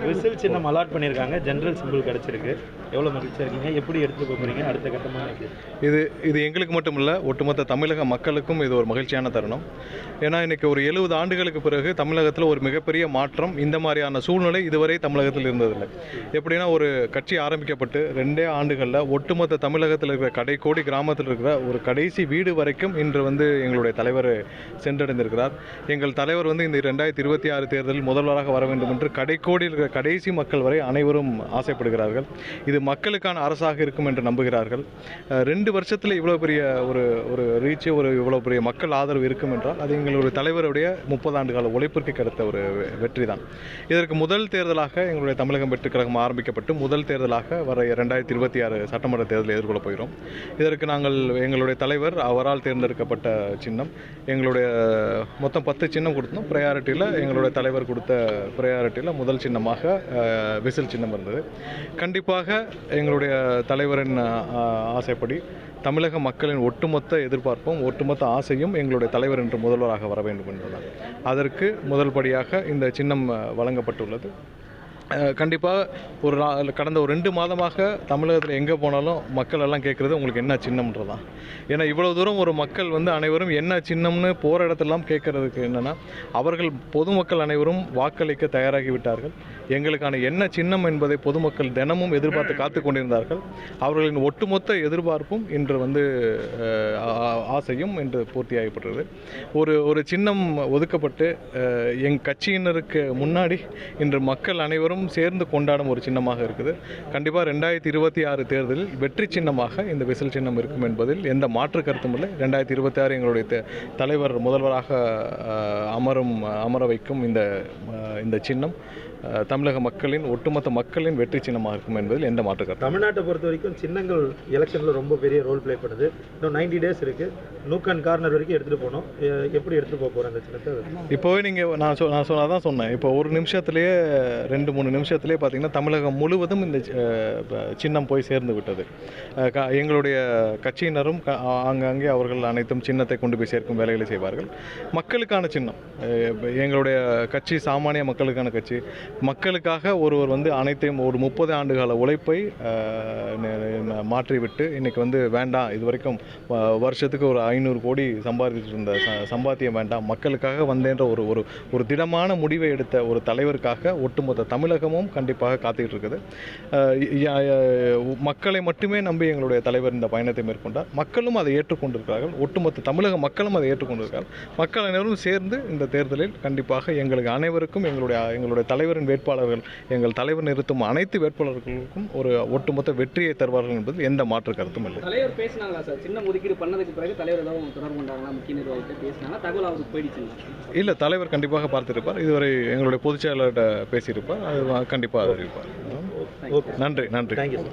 Whistle சின்னம் allot பண்ணியிருக்காங்க. General simple கிடச்சிருக்கு. எவ்வளோ மகிழ்ச்சியாக இருக்கீங்க? எப்படி எடுத்துகிட்டு போகிறீங்க அடுத்த கட்டமாக? இது எங்களுக்கு மட்டும் இல்லை, ஒட்டுமொத்த தமிழக மக்களுக்கும் இது ஒரு மகிழ்ச்சியான தருணம். ஏன்னா இன்றைக்கி ஒரு 70 ஆண்டுகளுக்கு பிறகு தமிழகத்தில் ஒரு மிகப்பெரிய மாற்றம். இந்த மாதிரியான சூழ்நிலை இதுவரை தமிழகத்தில் இருந்ததில்லை. எப்படின்னா ஒரு கட்சி ஆரம்பிக்கப்பட்டு 2 ஆண்டுகளில் ஒட்டுமொத்த தமிழகத்தில் இருக்கிற கடைக்கோடி கிராமத்தில் இருக்கிற ஒரு கடைசி வீடு வரைக்கும் இன்று எங்களுடைய தலைவர் சென்றடைந்திருக்கிறார். எங்கள் தலைவர் இந்த 2026 தேர்தலில் முதல்வராக வர வேண்டும் என்று கடைக்கோடி இருக்கிற கடைசி மக்கள் வரை அனைவரும் ஆசைப்படுகிறார்கள். இது மக்களுக்கான அரசாக இருக்கும் என்று நம்புகிறார்கள். 2 வருஷத்தில் இவ்வளோ பெரிய ஒரு ரீச்சு, இவ்வளோ பெரிய மக்கள் ஆதரவு இருக்கும் என்றால் அது எங்களுடைய தலைவருடைய 30 ஆண்டு கால உழைப்பிற்கு கிடைத்த ஒரு வெற்றி தான். இதற்கு முதல் தேர்தலாக எங்களுடைய தமிழகம் வெற்றி கழகம் ஆரம்பிக்கப்பட்டு முதல் தேர்தலாக வர 2026 சட்டமன்ற தேர்தலை எதிர்கொள்ள போகிறோம். இதற்கு நாங்கள் எங்களுடைய தலைவர் அவரால் தேர்ந்தெடுக்கப்பட்ட சின்னம் எங்களுடைய மொத்தம் 10 சின்னம் கொடுத்தோம். ப்ரையாரிட்டியில் எங்களுடைய தலைவர் கொடுத்த ப்ரையாரிட்டியில் முதல் சின்னமாக விசில் சின்னம் இருந்தது. கண்டிப்பாக எங்களுடைய தலைவரின் ஆசைப்படி தமிழக மக்களின் ஒட்டுமொத்த எதிர்பார்ப்பும் ஒட்டுமொத்த ஆசையும் எங்களுடைய தலைவர் என்று முதல்வராக வர வேண்டும் என்பதுதான். அதற்கு முதல் படியாக இந்த சின்னம் வழங்கப்பட்டுள்ளது. கண்டிப்பாக கடந்த ஒரு 2 மாதமாக தமிழகத்தில் எங்கே போனாலும் மக்கள் எல்லாம் கேட்குறது உங்களுக்கு என்ன சின்னம்ன்றதான். ஏன்னா இவ்வளோ தூரம் ஒரு மக்கள் அனைவரும் என்ன சின்னம்னு போகிற இடத்துலாம் கேட்குறதுக்கு என்னென்னா, அவர்கள் பொதுமக்கள் அனைவரும் வாக்களிக்க தயாராகி விட்டார்கள். எங்களுக்கான என்ன சின்னம் என்பதை பொதுமக்கள் தினமும் எதிர்பார்த்து காத்து கொண்டிருந்தார்கள். அவர்களின் ஒட்டுமொத்த எதிர்பார்ப்பும் இன்று ஆசையும் இன்று பூர்த்தியாகப்பட்டது. ஒரு சின்னம் ஒதுக்கப்பட்டு கட்சியினருக்கு முன்னாடி இன்று மக்கள் அனைவரும் சேர்ந்து கொண்டாடும் ஒரு சின்னமாக இருக்குது. கண்டிப்பாக 2026 தேர்தலில் வெற்றி சின்னமாக இந்த விசில் சின்னம் இருக்கும் என்பதில் எந்த மாற்று கருத்தும் இல்லை. 2026 எங்களுடைய தலைவர் முதல்வராக அமர வைக்கும் இந்த சின்னம் தமிழக மக்களின் ஒட்டுமொத்த மக்களின் வெற்றி சின்னமாக இருக்கும் என்பதில் எந்த மாற்று கருத்து. தமிழ்நாட்டை பொறுத்த வரைக்கும் சின்னங்கள் எலெக்ஷனில் ரொம்ப பெரிய ரோல் ப்ளே பண்ணுது. இன்னும் 90 டேஸ் இருக்குது. நூக் அண்ட் கார்னர் வரைக்கும் எடுத்துகிட்டு போகணும். எப்படி எடுத்துகிட்டு போக போகிறேன் அந்த சின்னத்தை? இப்போவே நீங்கள் நான் சொன்னேன். இப்போ ஒரு நிமிஷத்துலேயே 2-3 நிமிஷத்துலேயே பார்த்தீங்கன்னா தமிழகம் முழுவதும் இந்த சின்னம் போய் சேர்ந்து விட்டது. எங்களுடைய கட்சியினரும் ஆங்காங்கே அவர்கள் அனைத்தும் சின்னத்தை கொண்டு போய் சேர்க்கும் வேலைகளை செய்வார்கள். மக்களுக்கான சின்னம் எங்களுடைய கட்சி சாமானிய மக்களுக்கான கட்சி. மக்களுக்காக ஒருவர் அனைத்தையும் ஒரு 30 ஆண்டுகால உழைப்பை மாற்றிவிட்டு இன்றைக்கி வேண்டாம், இது வரைக்கும் வருஷத்துக்கு ஒரு 500 கோடி சம்பாதிச்சுட்டு இருந்த சம்பாத்தியம் வேண்டாம், மக்களுக்காக வந்தேன்ற ஒரு திடமான முடிவை எடுத்த ஒரு தலைவருக்காக ஒட்டுமொத்த தமிழகமும் கண்டிப்பாக காத்துக்கிட்டு இருக்குது. மக்களை மட்டுமே நம்பி எங்களுடைய தலைவர் இந்த பயணத்தை மேற்கொண்டார். மக்களும் அதை ஏற்றுக்கொண்டிருக்கிறார்கள். ஒட்டுமொத்த தமிழக மக்களும் அதை ஏற்றுக்கொண்டிருக்கிறார்கள். மக்கள் அனைவரும் சேர்ந்து இந்த தேர்தலில் கண்டிப்பாக எங்களுக்கு அனைவருக்கும் எங்களுடைய தலைவரின் வேட்பாளர்கள், எங்கள் தலைவர் நிறுத்தும் அனைத்து வேட்பாளர்களுக்கும் ஒரு ஒட்டுமொத்த வெற்றியை தருவார்கள் என்பது எந்த மாற்று கருத்தும் இல்லை. தலைவர் பேசினாங்களா சார்? சின்ன ஒதுக்கீடு பண்ணதுக்கு பிறகு தலைவர் ஏதாவது தொடர்பு கொண்டாங்களா? முக்கிய நிர்வாகிகிட்ட பேசினாங்களா? தகவல் அவருக்கு போயிடுச்சுங்களா? இல்லை, தலைவர் கண்டிப்பாக பார்த்திருப்பார். இதுவரை எங்களுடைய பொதுச் செயலாளர்கிட்ட பேசியிருப்பார். அது கண்டிப்பாக அறிவிப்பார். நன்றி. தேங்க்யூ.